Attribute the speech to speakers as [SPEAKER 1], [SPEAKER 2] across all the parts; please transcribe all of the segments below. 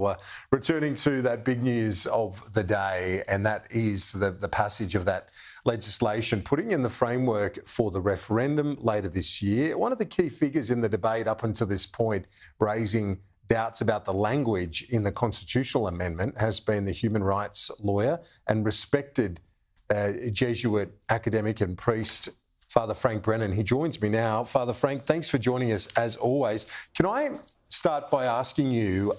[SPEAKER 1] Well, returning to that big news of the day, and that is the passage of that legislation putting in the framework for the referendum later this year. One of the key figures in the debate up until this point raising doubts about the language in the constitutional amendment has been the human rights lawyer and respected Jesuit academic and priest, Father Frank Brennan. He joins me now. Father Frank, thanks for joining us as always. Can I start by asking you,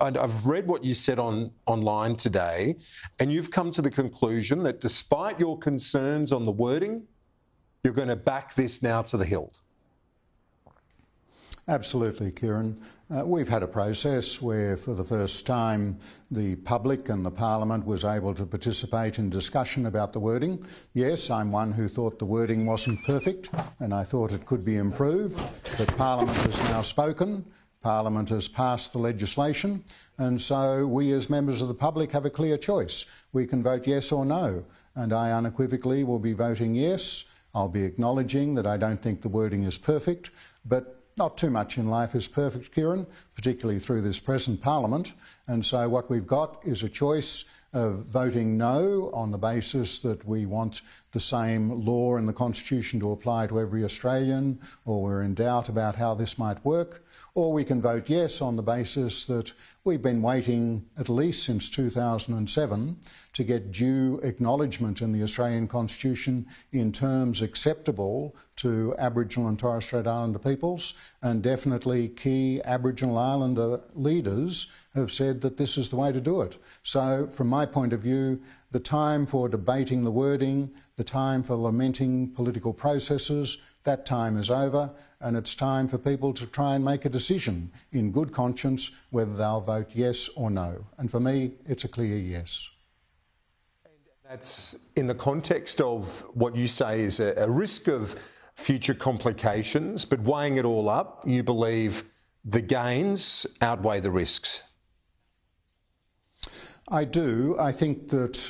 [SPEAKER 1] I've read what you said online today, and you've come to the conclusion that despite your concerns on the wording, you're going to back this now to the hilt.
[SPEAKER 2] Absolutely, Kieran. We've had a process where for the first time the public and the Parliament was able to participate in discussion about the wording. Yes, I'm one who thought the wording wasn't perfect and I thought it could be improved, but Parliament has now spoken. Parliament has passed the legislation, and so we as members of the public have a clear choice. We can vote yes or no, and I unequivocally will be voting yes. I'll be acknowledging that I don't think the wording is perfect, but not too much in life is perfect, Kieran, particularly through this present Parliament, and so what we've got is a choice of voting no on the basis that we want the same law in the Constitution to apply to every Australian, or we're in doubt about how this might work, or we can vote yes on the basis that we've been waiting at least since 2007 to get due acknowledgement in the Australian Constitution in terms acceptable to Aboriginal and Torres Strait Islander peoples, and definitely key Aboriginal Islander leaders have said that this is the way to do it. So from my point of view, the time for debating the wording, the time for lamenting political processes, that time is over, and it's time for people to try and make a decision in good conscience whether they'll vote yes or no. And for me, it's a clear yes.
[SPEAKER 1] And that's in the context of what you say is a risk of future complications, but weighing it all up, you believe the gains outweigh the risks?
[SPEAKER 2] I do. I think that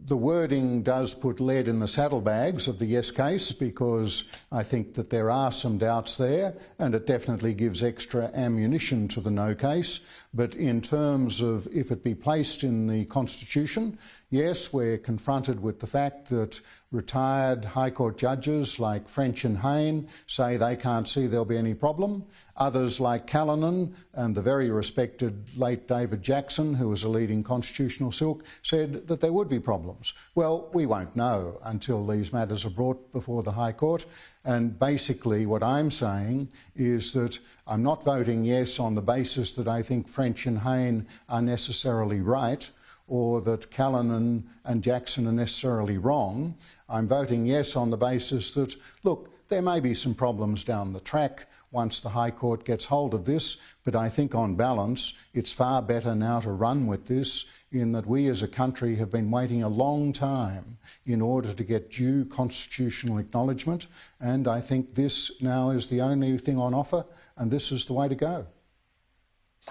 [SPEAKER 2] the wording does put lead in the saddlebags of the yes case, because I think that there are some doubts there, and it definitely gives extra ammunition to the no case. But in terms of if it be placed in the Constitution, yes, we're confronted with the fact that retired High Court judges like French and Hayne say they can't see there'll be any problem. Others like Callanan and the very respected late David Jackson, who was a leading constitutional silk, said that there would be problems. Well, we won't know until these matters are brought before the High Court. And basically what I'm saying is that I'm not voting yes on the basis that I think French and Hayne are necessarily right, or that Callanan and Jackson are necessarily wrong. I'm voting yes on the basis that, look, there may be some problems down the track once the High Court gets hold of this, but I think on balance it's far better now to run with this, in that we as a country have been waiting a long time in order to get due constitutional acknowledgement, and I think this now is the only thing on offer, and this is the way to go.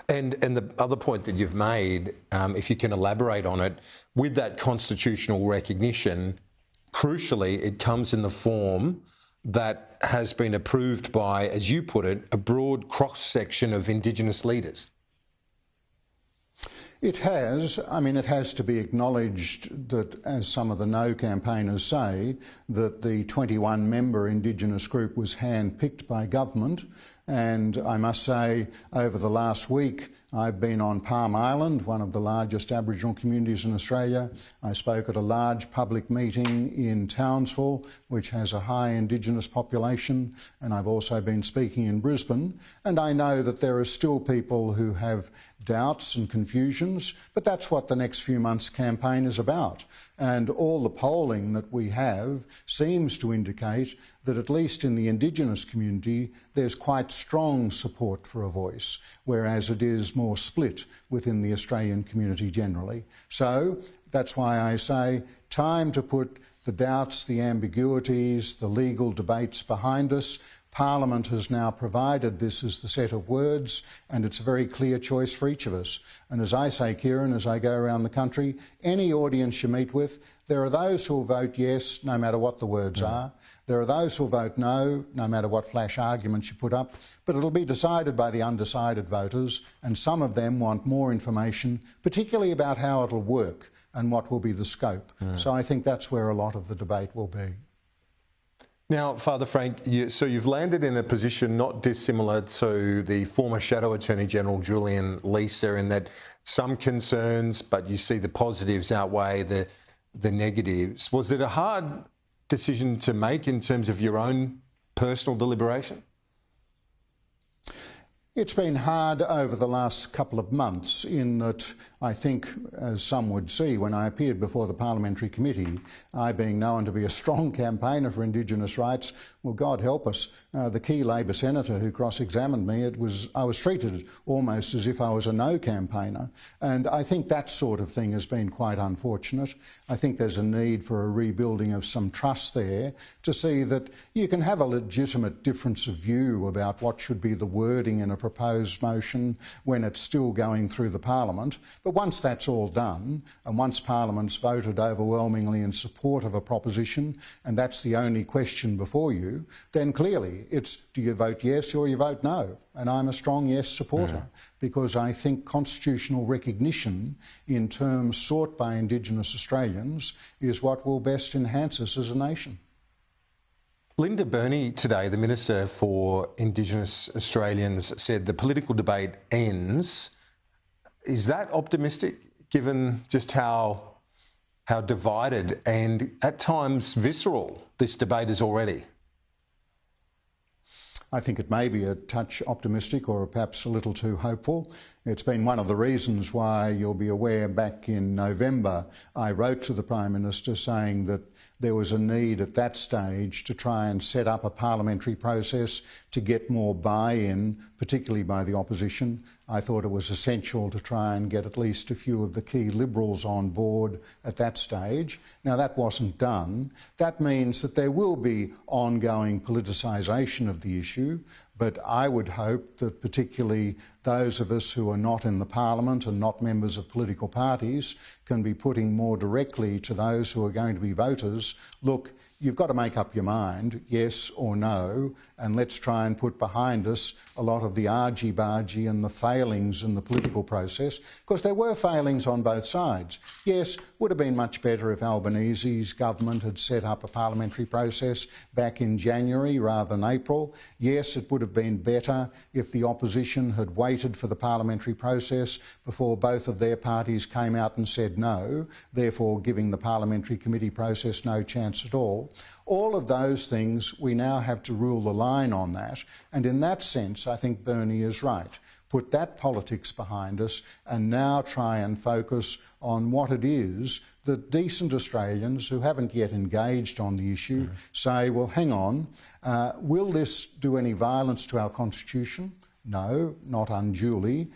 [SPEAKER 1] And the other point that you've made, if you can elaborate on it, with that constitutional recognition, crucially, it comes in the form that has been approved by, as you put it, a broad cross-section of Indigenous leaders.
[SPEAKER 2] It has. I mean, it has to be acknowledged that, as some of the no campaigners say, that the 21-member Indigenous group was hand-picked by government. And I must say, over the last week, I've been on Palm Island, one of the largest Aboriginal communities in Australia. I spoke at a large public meeting in Townsville, which has a high Indigenous population, and I've also been speaking in Brisbane. And I know that there are still people who have doubts and confusions, but that's what the next few months' campaign is about. And all the polling that we have seems to indicate that, at least in the Indigenous community, there's quite strong support for a voice, whereas it is more split within the Australian community generally. So that's why I say time to put the doubts, the ambiguities, the legal debates behind us, Parliament has now provided this as the set of words, and it's a very clear choice for each of us. And as I say, Kieran, as I go around the country, any audience you meet with, there are those who will vote yes, no matter what the words are. There are those who will vote no, no matter what flash arguments you put up. But it'll be decided by the undecided voters, and some of them want more information, particularly about how it'll work and what will be the scope. So I think that's where a lot of the debate will be.
[SPEAKER 1] Now, Father Frank, so you've landed in a position not dissimilar to the former Shadow Attorney General Julian Leese there, in that some concerns, but you see the positives outweigh the negatives. Was it a hard decision to make in terms of your own personal deliberation?
[SPEAKER 2] It's been hard over the last couple of months in that I think, as some would see, when I appeared before the Parliamentary Committee, I being known to be a strong campaigner for Indigenous rights, well, God help us, the key Labor senator who cross-examined me, I was treated almost as if I was a no campaigner. And I think that sort of thing has been quite unfortunate. I think there's a need for a rebuilding of some trust there to see that you can have a legitimate difference of view about what should be the wording in a proposed motion when it's still going through the Parliament. But once that's all done, and once Parliament's voted overwhelmingly in support of a proposition, and that's the only question before you, then clearly it's do you vote yes or you vote no? And I'm a strong yes supporter because I think constitutional recognition in terms sought by Indigenous Australians is what will best enhance us as a nation.
[SPEAKER 1] Linda Burney today, the Minister for Indigenous Australians, said the political debate ends. Is that optimistic, given just how divided and at times visceral this debate is already?
[SPEAKER 2] I think it may be a touch optimistic or perhaps a little too hopeful. It's been one of the reasons why you'll be aware back in November I wrote to the Prime Minister saying that there was a need at that stage to try and set up a parliamentary process to get more buy-in, particularly by the opposition. I thought it was essential to try and get at least a few of the key Liberals on board at that stage. Now, that wasn't done. That means that there will be ongoing politicisation of the issue, but I would hope that particularly those of us who are not in the Parliament and not members of political parties can be putting more directly to those who are going to be voters, look, you've got to make up your mind, yes or no, and let's try and put behind us a lot of the argy-bargy and the failings in the political process, because there were failings on both sides. Yes, would have been much better if Albanese's government had set up a parliamentary process back in January rather than April. Yes, it would have been better if the opposition had waited for the parliamentary process before both of their parties came out and said no, therefore giving the parliamentary committee process no chance at all. All of those things, we now have to rule the line on that. And in that sense, I think Burney is right. Put that politics behind us and now try and focus on what it is that decent Australians who haven't yet engaged on the issue say, well, hang on, will this do any violence to our Constitution? No, not unduly.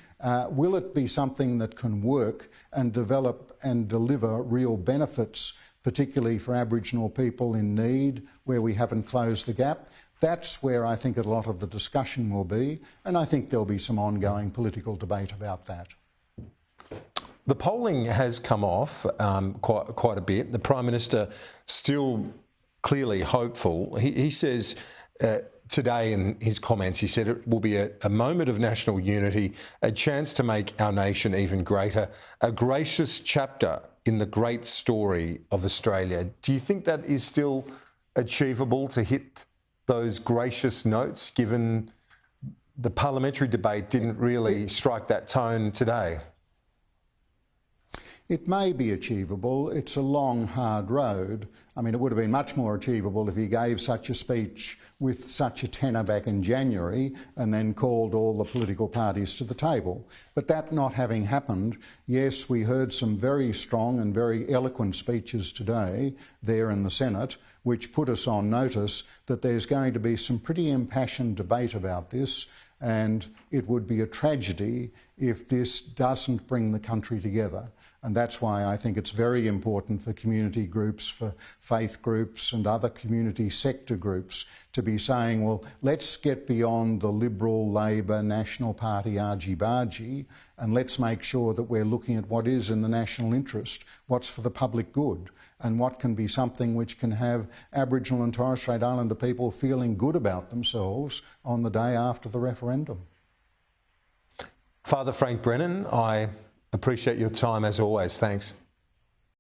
[SPEAKER 2] Will it be something that can work and develop and deliver real benefits, particularly for Aboriginal people in need, where we haven't closed the gap? That's where I think a lot of the discussion will be, and I think there'll be some ongoing political debate about that.
[SPEAKER 1] The polling has come off quite a bit. The Prime Minister still clearly hopeful. He says today in his comments, he said it will be a moment of national unity, a chance to make our nation even greater, a gracious chapter in the great story of Australia. Do you think that is still achievable to hit those gracious notes, given the parliamentary debate didn't really strike that tone today?
[SPEAKER 2] It may be achievable. It's a long, hard road. I mean, it would have been much more achievable if he gave such a speech with such a tenor back in January and then called all the political parties to the table. But that not having happened, yes, we heard some very strong and very eloquent speeches today there in the Senate, which put us on notice that there's going to be some pretty impassioned debate about this, and it would be a tragedy if this doesn't bring the country together. And that's why I think it's very important for community groups, for faith groups and other community sector groups to be saying, well, let's get beyond the Liberal, Labor, National Party argy-bargy, and let's make sure that we're looking at what is in the national interest, what's for the public good, and what can be something which can have Aboriginal and Torres Strait Islander people feeling good about themselves on the day after the referendum.
[SPEAKER 1] Father Frank Brennan, I appreciate your time as always. Thanks.